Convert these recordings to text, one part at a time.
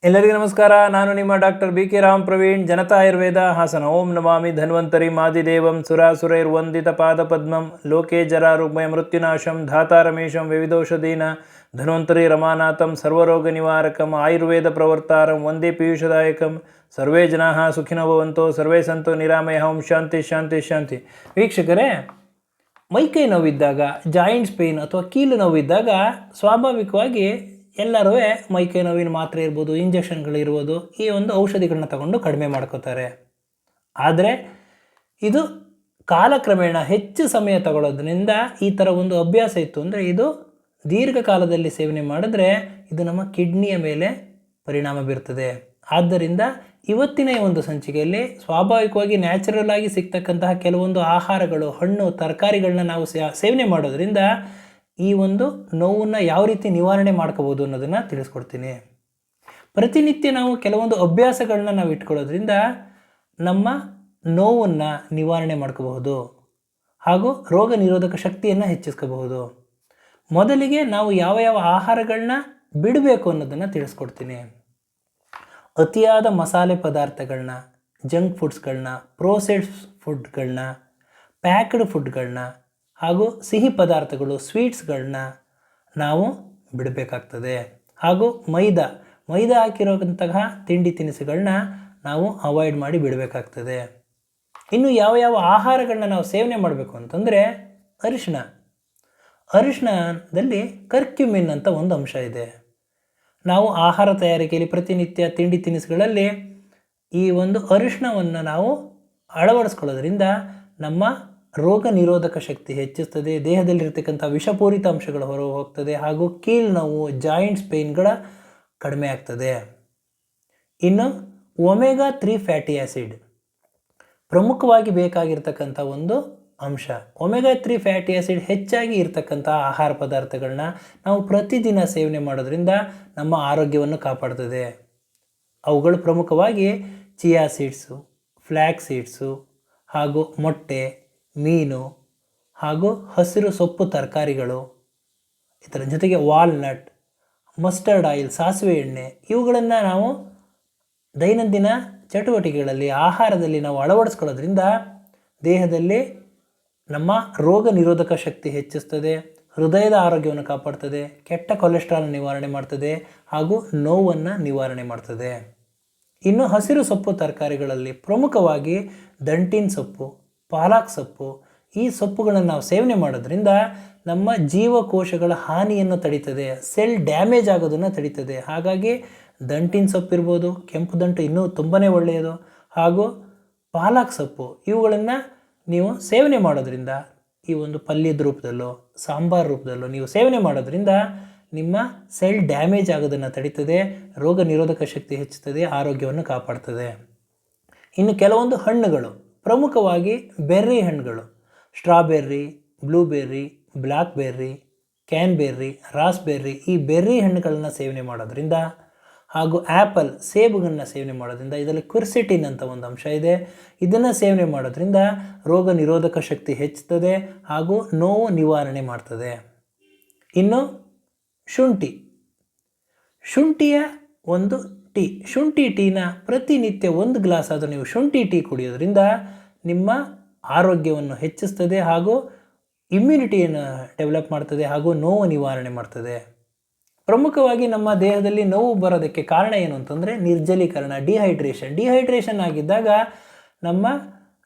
ಎಲ್ಲರಿಗೂ ನಮಸ್ಕಾರ. ನಾನು ನಿಮ್ಮ ಡಾಕ್ಟರ್ BK ರಾಮ್ ಪ್ರವೀಣ್, ಜನತಾ ಆಯುರ್ವೇದ ಹಾಸನ. ಓಂ ನಮಾಮಿ ಧನ್ವಂತರಿ ಮಾದಿದೇವಂ ಸುರಾಸುರೈರ್ವಂದಿತ ಪಾದ ಪದ್ಮಂ ಲೋಕೆ ಜರಾರುಗ್ಮಯ ಮೃತ್ಯುನಾಶಂ ಧಾತಾರಮೇಶಂ ವಿವಿಧೌಷಧೀನ ಧನ್ವಂತರಿ ರಮಾನಾಥಂ ಸರ್ವರೋಗ ನಿವಾರಕಂ ಆಯುರ್ವೇದ ಪ್ರವರ್ತಾರಂ ವಂದೇ ಪೀಯೂಷದಾಯಕಂ. ಸರ್ವೇ ಜನಾಃ ಸುಖಿನೋ ಭವಂತೋ ಸರ್ವೇ ಸಂತೋ ನಿರಾಮಯ. ಓಂ ಶಾಂತಿ ಶಾಂತಿ ಶಾಂತಿ. ವೀಕ್ಷಕರೇ, ಮೈಕೈ ನೋವಿದ್ದಾಗ, ಜಾಯಿಂಟ್ಸ್ ಪೇಯ್ನ್ ಅಥವಾ ಕೀಲು ನೋವಿದ್ದಾಗ ಸ್ವಾಭಾವಿಕವಾಗಿ ಎಲ್ಲರೂ ಮೈಕೈ ನೋವಿನ ಮಾತ್ರೆ ಇರ್ಬೋದು, ಇಂಜೆಕ್ಷನ್ಗಳಿರ್ಬೋದು, ಈ ಒಂದು ಔಷಧಿಗಳನ್ನ ತಗೊಂಡು ಕಡಿಮೆ ಮಾಡ್ಕೋತಾರೆ. ಆದರೆ ಇದು ಕಾಲಕ್ರಮೇಣ ಹೆಚ್ಚು ಸಮಯ ತಗೊಳ್ಳೋದ್ರಿಂದ ಈ ಥರ ಒಂದು ಅಭ್ಯಾಸ ಇತ್ತು ಅಂದರೆ ಇದು ದೀರ್ಘಕಾಲದಲ್ಲಿ ಸೇವನೆ ಮಾಡಿದ್ರೆ ಇದು ನಮ್ಮ ಕಿಡ್ನಿಯ ಮೇಲೆ ಪರಿಣಾಮ ಬೀರ್ತದೆ. ಆದ್ದರಿಂದ ಇವತ್ತಿನ ಈ ಒಂದು ಸಂಚಿಕೆಯಲ್ಲಿ ಸ್ವಾಭಾವಿಕವಾಗಿ ನ್ಯಾಚುರಲ್ ಆಗಿ ಸಿಗ್ತಕ್ಕಂತಹ ಕೆಲವೊಂದು ಆಹಾರಗಳು, ಹಣ್ಣು, ತರಕಾರಿಗಳನ್ನ ನಾವು ಸೇವನೆ ಮಾಡೋದ್ರಿಂದ ಈ ಒಂದು ನೋವನ್ನು ಯಾವ ರೀತಿ ನಿವಾರಣೆ ಮಾಡ್ಕೋಬೋದು ಅನ್ನೋದನ್ನು ತಿಳಿಸ್ಕೊಡ್ತೀನಿ. ಪ್ರತಿನಿತ್ಯ ನಾವು ಕೆಲವೊಂದು ಅಭ್ಯಾಸಗಳನ್ನ ನಾವು ಇಟ್ಕೊಳ್ಳೋದ್ರಿಂದ ನಮ್ಮ ನೋವನ್ನು ನಿವಾರಣೆ ಮಾಡ್ಕೋಬಹುದು ಹಾಗೂ ರೋಗ ನಿರೋಧಕ ಶಕ್ತಿಯನ್ನು ಹೆಚ್ಚಿಸ್ಕೋಬಹುದು. ಮೊದಲಿಗೆ ನಾವು ಯಾವ ಯಾವ ಆಹಾರಗಳನ್ನ ಬಿಡಬೇಕು ಅನ್ನೋದನ್ನು ತಿಳಿಸ್ಕೊಡ್ತೀನಿ. ಅತಿಯಾದ ಮಸಾಲೆ ಪದಾರ್ಥಗಳನ್ನ, ಜಂಕ್ ಫುಡ್ಸ್ಗಳನ್ನ, ಪ್ರೋಸೆಸ್ಡ್ ಫುಡ್ಗಳನ್ನ, ಪ್ಯಾಕ್ಡ್ ಫುಡ್ಗಳನ್ನ ಹಾಗೂ ಸಿಹಿ ಪದಾರ್ಥಗಳು, ಸ್ವೀಟ್ಸ್ಗಳನ್ನ ನಾವು ಬಿಡಬೇಕಾಗ್ತದೆ. ಹಾಗೂ ಮೈದಾ ಹಾಕಿರೋಂತಹ ತಿಂಡಿ ತಿನಿಸುಗಳನ್ನ ನಾವು ಅವಾಯ್ಡ್ ಮಾಡಿ ಬಿಡಬೇಕಾಗ್ತದೆ. ಇನ್ನು ಯಾವ ಯಾವ ಆಹಾರಗಳನ್ನ ನಾವು ಸೇವನೆ ಮಾಡಬೇಕು ಅಂತಂದರೆ ಅರಿಶಿಣದಲ್ಲಿ ಕರ್ಕ್ಯುಮಿನ್ ಅಂತ ಒಂದು ಅಂಶ ಇದೆ. ನಾವು ಆಹಾರ ತಯಾರಿಕೆಯಲ್ಲಿ ಪ್ರತಿನಿತ್ಯ ತಿಂಡಿ ತಿನಿಸುಗಳಲ್ಲಿ ಈ ಒಂದು ಅರಿಶಿಣವನ್ನು ನಾವು ಅಳವಡಿಸ್ಕೊಳ್ಳೋದ್ರಿಂದ ನಮ್ಮ ರೋಗ ನಿರೋಧಕ ಶಕ್ತಿ ಹೆಚ್ಚಿಸ್ತದೆ, ದೇಹದಲ್ಲಿರ್ತಕ್ಕಂಥ ವಿಷಪೂರಿತ ಅಂಶಗಳು ಹೊರ ಹೋಗ್ತದೆ ಹಾಗೂ ಕೀಲು ನೋವು, ಜಾಯಿಂಟ್ಸ್ ಪೇಯ್ನ್ಗಳ ಕಡಿಮೆ ಆಗ್ತದೆ. ಇನ್ನು ಒಮೆಗಾ 3 ಫ್ಯಾಟಿ ಆ್ಯಸಿಡ್ ಪ್ರಮುಖವಾಗಿ ಬೇಕಾಗಿರ್ತಕ್ಕಂಥ ಒಂದು ಅಂಶ. ಒಮೆಗಾ 3 ಫ್ಯಾಟಿ ಆ್ಯಸಿಡ್ ಹೆಚ್ಚಾಗಿ ಇರ್ತಕ್ಕಂಥ ಆಹಾರ ಪದಾರ್ಥಗಳನ್ನ ನಾವು ಪ್ರತಿದಿನ ಸೇವನೆ ಮಾಡೋದ್ರಿಂದ ನಮ್ಮ ಆರೋಗ್ಯವನ್ನು ಕಾಪಾಡ್ತದೆ. ಅವುಗಳು ಪ್ರಮುಖವಾಗಿ ಚಿಯಾ ಸೀಡ್ಸು, ಫ್ಲ್ಯಾಕ್ಸ್ ಸೀಡ್ಸು ಹಾಗೂ ಮೊಟ್ಟೆ, ಮೀನು ಹಾಗೂ ಹಸಿರು ಸೊಪ್ಪು ತರಕಾರಿಗಳು, ಇದರ ಜೊತೆಗೆ ವಾಲ್ನಟ್, ಮಸ್ಟರ್ಡ್ ಆಯಿಲ್, ಸಾಸಿವೆ ಎಣ್ಣೆ, ಇವುಗಳನ್ನು ನಾವು ದೈನಂದಿನ ಚಟುವಟಿಕೆಗಳಲ್ಲಿ, ಆಹಾರದಲ್ಲಿ ನಾವು ಅಳವಡಿಸ್ಕೊಳ್ಳೋದ್ರಿಂದ ದೇಹದಲ್ಲಿ ನಮ್ಮ ರೋಗ ನಿರೋಧಕ ಶಕ್ತಿ ಹೆಚ್ಚಿಸ್ತದೆ, ಹೃದಯದ ಆರೋಗ್ಯವನ್ನು ಕಾಪಾಡ್ತದೆ, ಕೆಟ್ಟ ಕೊಲೆಸ್ಟ್ರಾಲ್ ನಿವಾರಣೆ ಮಾಡ್ತದೆ ಹಾಗೂ ನೋವನ್ನು ನಿವಾರಣೆ ಮಾಡ್ತದೆ. ಇನ್ನು ಹಸಿರು ಸೊಪ್ಪು ತರಕಾರಿಗಳಲ್ಲಿ ಪ್ರಮುಖವಾಗಿ ದಂಟಿನ ಸೊಪ್ಪು, ಪಾಲಕ್ ಸೊಪ್ಪು, ಈ ಸೊಪ್ಪುಗಳನ್ನು ನಾವು ಸೇವನೆ ಮಾಡೋದ್ರಿಂದ ನಮ್ಮ ಜೀವಕೋಶಗಳ ಹಾನಿಯನ್ನು ತಡೀತದೆ, ಸೆಲ್ ಡ್ಯಾಮೇಜ್ ಆಗೋದನ್ನು ತಡೀತದೆ. ಹಾಗಾಗಿ ದಂಟಿನ ಸೊಪ್ಪು ಇರ್ಬೋದು, ಕೆಂಪು ದಂಟು ಇನ್ನೂ ತುಂಬಾ ಒಳ್ಳೆಯದು, ಹಾಗೂ ಪಾಲಕ್ ಸೊಪ್ಪು ಇವುಗಳನ್ನು ನೀವು ಸೇವನೆ ಮಾಡೋದ್ರಿಂದ ಈ ಒಂದು ಪಲ್ಯದ ರೂಪದಲ್ಲೋ ಸಾಂಬಾರು ರೂಪದಲ್ಲೋ ನೀವು ಸೇವನೆ ಮಾಡೋದ್ರಿಂದ ನಿಮ್ಮ ಸೆಲ್ ಡ್ಯಾಮೇಜ್ ಆಗೋದನ್ನು ತಡೀತದೆ, ರೋಗ ನಿರೋಧಕ ಶಕ್ತಿ ಹೆಚ್ಚುತ್ತದೆ, ಆರೋಗ್ಯವನ್ನು ಕಾಪಾಡ್ತದೆ. ಇನ್ನು ಕೆಲವೊಂದು ಹಣ್ಣುಗಳು, ಪ್ರಮುಖವಾಗಿ ಬೆರ್ರಿ ಹಣ್ಣುಗಳು, ಸ್ಟ್ರಾಬೆರ್ರಿ, ಬ್ಲೂಬೆರ್ರಿ, ಬ್ಲ್ಯಾಕ್ಬೆರ್ರಿ, ಕ್ಯಾನ್ಬೆರ್ರಿ, ರಾಸ್ಬೆರ್ರಿ, ಈ ಬೆರ್ರಿ ಹಣ್ಣುಗಳನ್ನ ಸೇವನೆ ಮಾಡೋದ್ರಿಂದ ಹಾಗೂ ಆ್ಯಪಲ್, ಸೇಬುಗಳನ್ನ ಸೇವನೆ ಮಾಡೋದ್ರಿಂದ ಇದರಲ್ಲಿ ಕ್ವಿರ್ಸಿಟಿನ್ ಅಂತ ಒಂದು ಅಂಶ ಇದೆ. ಇದನ್ನು ಸೇವನೆ ಮಾಡೋದ್ರಿಂದ ರೋಗ ನಿರೋಧಕ ಶಕ್ತಿ ಹೆಚ್ಚುತ್ತದೆ ಹಾಗೂ ನೋವು ನಿವಾರಣೆ ಮಾಡ್ತದೆ. ಇನ್ನು ಶುಂಠಿಯ ಒಂದು ಶುಂಠಿ ಟೀನ ಪ್ರತಿನಿತ್ಯ 1 ಗ್ಲಾಸ್ ಆದರೂ ನೀವು ಶುಂಠಿ ಟೀ ಕುಡಿಯೋದ್ರಿಂದ ನಿಮ್ಮ ಆರೋಗ್ಯವನ್ನು ಹೆಚ್ಚಿಸ್ತದೆ ಹಾಗೂ ಇಮ್ಯುನಿಟಿಯನ್ನು ಡೆವಲಪ್ ಮಾಡ್ತದೆ ಹಾಗೂ ನೋವು ನಿವಾರಣೆ ಮಾಡ್ತದೆ. ಪ್ರಮುಖವಾಗಿ ನಮ್ಮ ದೇಹದಲ್ಲಿ ನೋವು ಬರೋದಕ್ಕೆ ಕಾರಣ ಏನು ಅಂತಂದರೆ ನಿರ್ಜಲೀಕರಣ, ಡಿಹೈಡ್ರೇಷನ್ ಆಗಿದ್ದಾಗ ನಮ್ಮ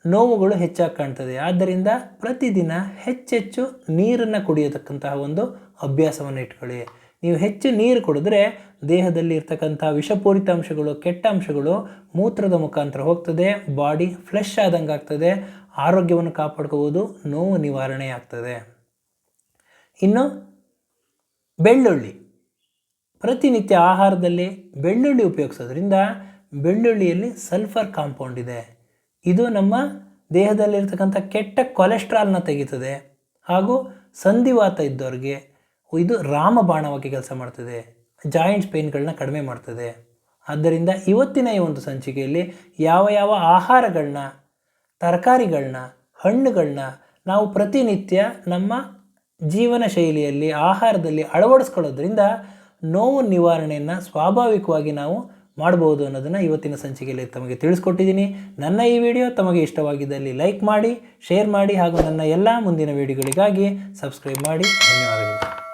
ನೋವುಗಳು ಹೆಚ್ಚಾಗಿ ಕಾಣ್ತದೆ. ಆದ್ದರಿಂದ ಪ್ರತಿದಿನ ಹೆಚ್ಚೆಚ್ಚು ನೀರನ್ನು ಕುಡಿಯತಕ್ಕಂತಹ ಒಂದು ಅಭ್ಯಾಸವನ್ನು ಇಟ್ಕೊಳ್ಳಿ. ನೀವು ಹೆಚ್ಚು ನೀರು ಕುಡಿದ್ರೆ ದೇಹದಲ್ಲಿ ಇರ್ತಕ್ಕಂಥ ವಿಷಪೂರಿತ ಅಂಶಗಳು, ಕೆಟ್ಟ ಅಂಶಗಳು ಮೂತ್ರದ ಮುಖಾಂತರ ಹೋಗ್ತದೆ, ಬಾಡಿ ಫ್ಲೆಶ್ ಆದಂಗೆ ಆಗ್ತದೆ, ಆರೋಗ್ಯವನ್ನು ಕಾಪಾಡ್ಕೋಬೋದು, ನೋವು ನಿವಾರಣೆ ಆಗ್ತದೆ. ಇನ್ನು ಬೆಳ್ಳುಳ್ಳಿ, ಪ್ರತಿನಿತ್ಯ ಆಹಾರದಲ್ಲಿ ಬೆಳ್ಳುಳ್ಳಿ ಉಪಯೋಗಿಸೋದ್ರಿಂದ ಬೆಳ್ಳುಳ್ಳಿಯಲ್ಲಿ ಸಲ್ಫರ್ ಕಾಂಪೌಂಡ್ ಇದೆ. ಇದು ನಮ್ಮ ದೇಹದಲ್ಲಿರ್ತಕ್ಕಂಥ ಕೆಟ್ಟ ಕೊಲೆಸ್ಟ್ರಾಲ್ನ ತೆಗೀತದೆ ಹಾಗೂ ಸಂಧಿವಾತ ಇದ್ದವ್ರಿಗೆ ಇದು ರಾಮಬಾಣವಾಗಿ ಕೆಲಸ ಮಾಡ್ತದೆ, ಜಾಯಿಂಟ್ಸ್ ಪೇಯ್ನ್ಗಳನ್ನ ಕಡಿಮೆ ಮಾಡ್ತದೆ. ಆದ್ದರಿಂದ ಇವತ್ತಿನ ಈ ಒಂದು ಸಂಚಿಕೆಯಲ್ಲಿ ಯಾವ ಯಾವ ಆಹಾರಗಳನ್ನ, ತರಕಾರಿಗಳನ್ನ, ಹಣ್ಣುಗಳನ್ನ ನಾವು ಪ್ರತಿನಿತ್ಯ ನಮ್ಮ ಜೀವನ ಶೈಲಿಯಲ್ಲಿ, ಆಹಾರದಲ್ಲಿ ಅಳವಡಿಸ್ಕೊಳ್ಳೋದ್ರಿಂದ ನೋವು ನಿವಾರಣೆಯನ್ನು ಸ್ವಾಭಾವಿಕವಾಗಿ ನಾವು ಮಾಡ್ಬೋದು ಅನ್ನೋದನ್ನು ಇವತ್ತಿನ ಸಂಚಿಕೆಯಲ್ಲಿ ತಮಗೆ ತಿಳಿಸ್ಕೊಟ್ಟಿದ್ದೀನಿ. ನನ್ನ ಈ ವಿಡಿಯೋ ತಮಗೆ ಇಷ್ಟವಾಗಿದ್ದಲ್ಲಿ ಲೈಕ್ ಮಾಡಿ, ಶೇರ್ ಮಾಡಿ ಹಾಗೂ ನನ್ನ ಎಲ್ಲ ಮುಂದಿನ ವಿಡಿಯೋಗಳಿಗಾಗಿ ಸಬ್ಸ್ಕ್ರೈಬ್ ಮಾಡಿ. ಧನ್ಯವಾದಗಳು.